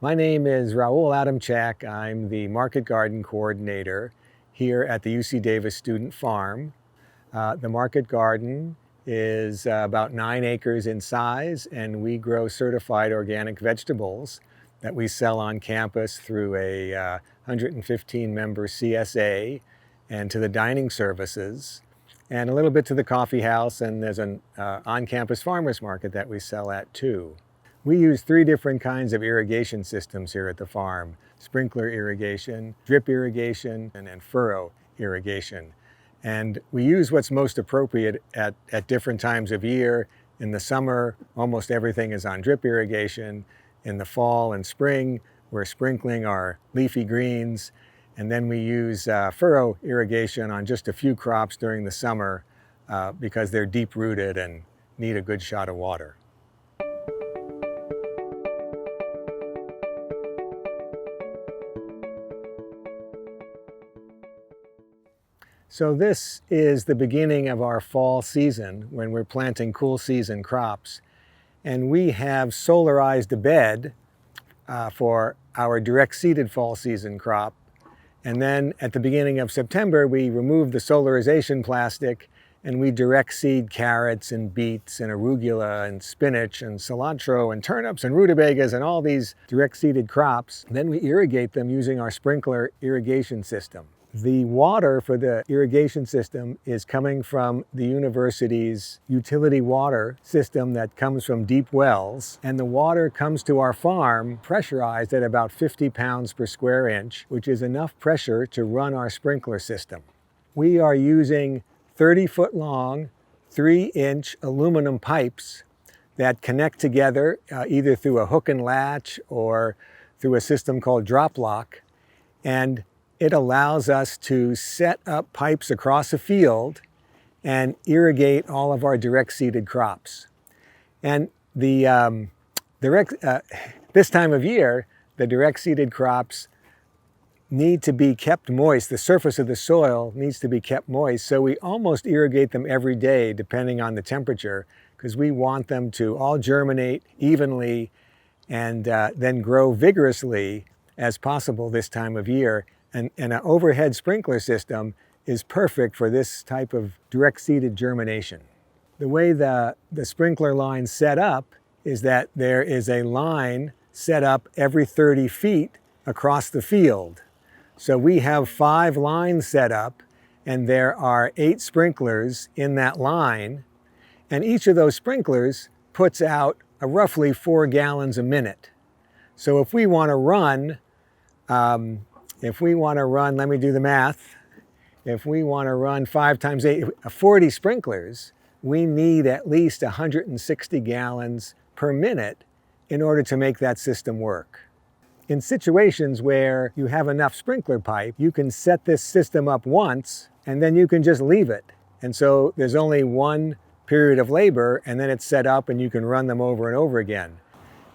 My name is Raul Adamchak. I'm the Market Garden Coordinator here at the UC Davis Student Farm. The Market Garden is about 9 acres in size, and we grow certified organic vegetables that we sell on campus through a 115-member CSA and to the dining services, and a little bit to the coffee house, and there's an on-campus farmers market that we sell at too. We use 3 different kinds of irrigation systems here at the farm: sprinkler irrigation, drip irrigation, and then furrow irrigation. And we use what's most appropriate at different times of year. In the summer, almost everything is on drip irrigation. In the fall and spring, we're sprinkling our leafy greens. And then we use furrow irrigation on just a few crops during the summer because they're deep-rooted and need a good shot of water. So this is the beginning of our fall season when we're planting cool season crops. And we have solarized a bed for our direct seeded fall season crop. And then at the beginning of September, we remove the solarization plastic and we direct seed carrots and beets and arugula and spinach and cilantro and turnips and rutabagas and all these direct seeded crops. Then we irrigate them using our sprinkler irrigation system. The water for the irrigation system is coming from the university's utility water system that comes from deep wells, and the water comes to our farm pressurized at about 50 pounds per square inch, which is enough pressure to run our sprinkler system. We are using 30-foot long, 3-inch aluminum pipes that connect together either through a hook and latch or through a system called drop lock, and it allows us to set up pipes across a field and irrigate all of our direct seeded crops. And this time of year, the direct seeded crops need to be kept moist. The surface of the soil needs to be kept moist, so we almost irrigate them every day depending on the temperature, because we want them to all germinate evenly and then grow vigorously as possible this time of year. And an overhead sprinkler system is perfect for this type of direct seeded germination. The way the sprinkler line's set up is that there is a line set up every 30 feet across the field. So we have 5 lines set up, and there are 8 sprinklers in that line, and each of those sprinklers puts out roughly 4 gallons a minute. So if we want to run, let me do the math. If we want to run 5 times 8, 40 sprinklers, we need at least 160 gallons per minute in order to make that system work. In situations where you have enough sprinkler pipe, you can set this system up once and then you can just leave it. And so there's only one period of labor and then it's set up and you can run them over and over again.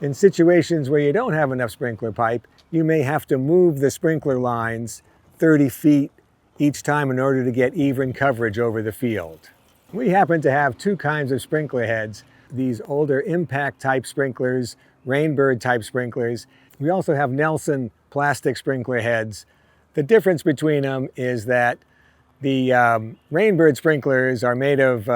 In situations where you don't have enough sprinkler pipe, you may have to move the sprinkler lines 30 feet each time in order to get even coverage over the field. We happen to have 2 kinds of sprinkler heads: these older impact type sprinklers, Rainbird type sprinklers. We also have Nelson plastic sprinkler heads. The difference between them is that the Rainbird sprinklers are made of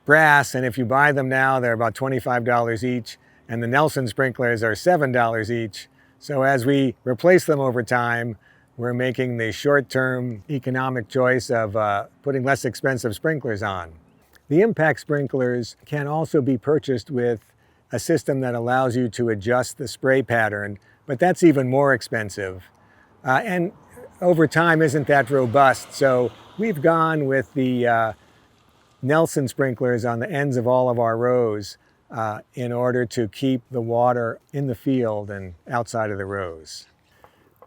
brass, and if you buy them now, they're about $25 each, and the Nelson sprinklers are $7 each. So as we replace them over time, we're making the short-term economic choice of putting less expensive sprinklers on. The impact sprinklers can also be purchased with a system that allows you to adjust the spray pattern, but that's even more expensive. And over time isn't that robust. So we've gone with the Nelson sprinklers on the ends of all of our rows in order to keep the water in the field and outside of the rows.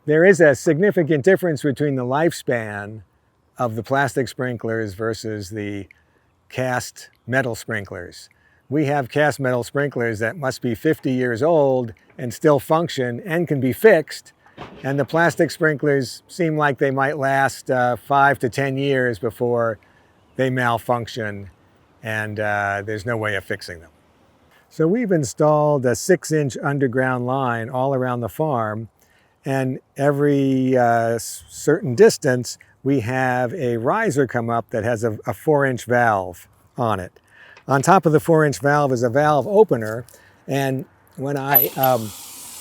There is a significant difference between the lifespan of the plastic sprinklers versus the cast metal sprinklers. We have cast metal sprinklers that must be 50 years old and still function and can be fixed, and the plastic sprinklers seem like they might last 5 to 10 years before they malfunction and there's no way of fixing them. So we've installed a 6-inch underground line all around the farm, and every certain distance we have a riser come up that has a 4-inch valve on it. On top of the 4-inch valve is a valve opener, and when I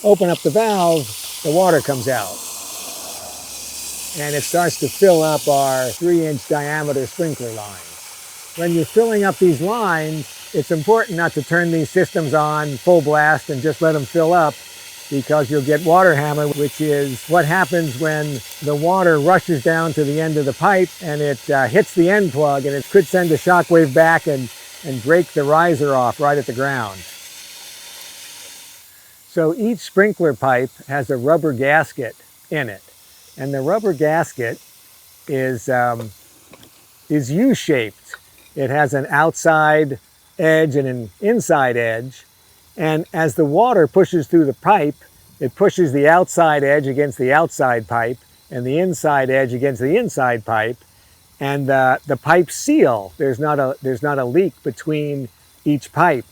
open up the valve, the water comes out. And it starts to fill up our 3-inch diameter sprinkler lines. When you're filling up these lines, it's important not to turn these systems on full blast and just let them fill up, because you'll get water hammer, which is what happens when the water rushes down to the end of the pipe and it hits the end plug, and it could send a shock wave back and break the riser off right at the ground. So each sprinkler pipe has a rubber gasket in it, and the rubber gasket is U-shaped. It has an outside edge and an inside edge, and as the water pushes through the pipe, it pushes the outside edge against the outside pipe and the inside edge against the inside pipe, and the pipes seal. There's not a leak between each pipe,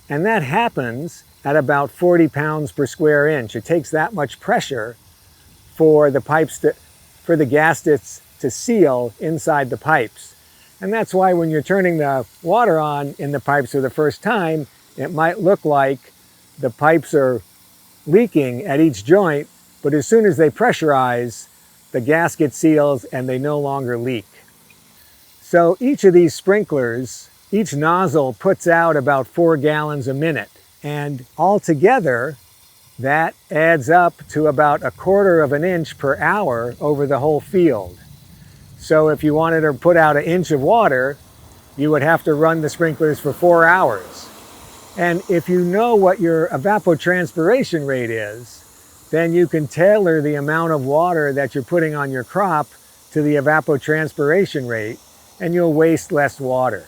and that happens at about 40 pounds per square inch. It takes that much pressure for the gaskets to seal inside the pipes. And that's why when you're turning the water on in the pipes for the first time, it might look like the pipes are leaking at each joint, but as soon as they pressurize, the gasket seals and they no longer leak. So each of these sprinklers, each nozzle puts out about 4 gallons a minute, and altogether that adds up to about 1/4 of an inch per hour over the whole field. So if you wanted to put out 1 inch of water, you would have to run the sprinklers for 4 hours. And if you know what your evapotranspiration rate is, then you can tailor the amount of water that you're putting on your crop to the evapotranspiration rate, and you'll waste less water.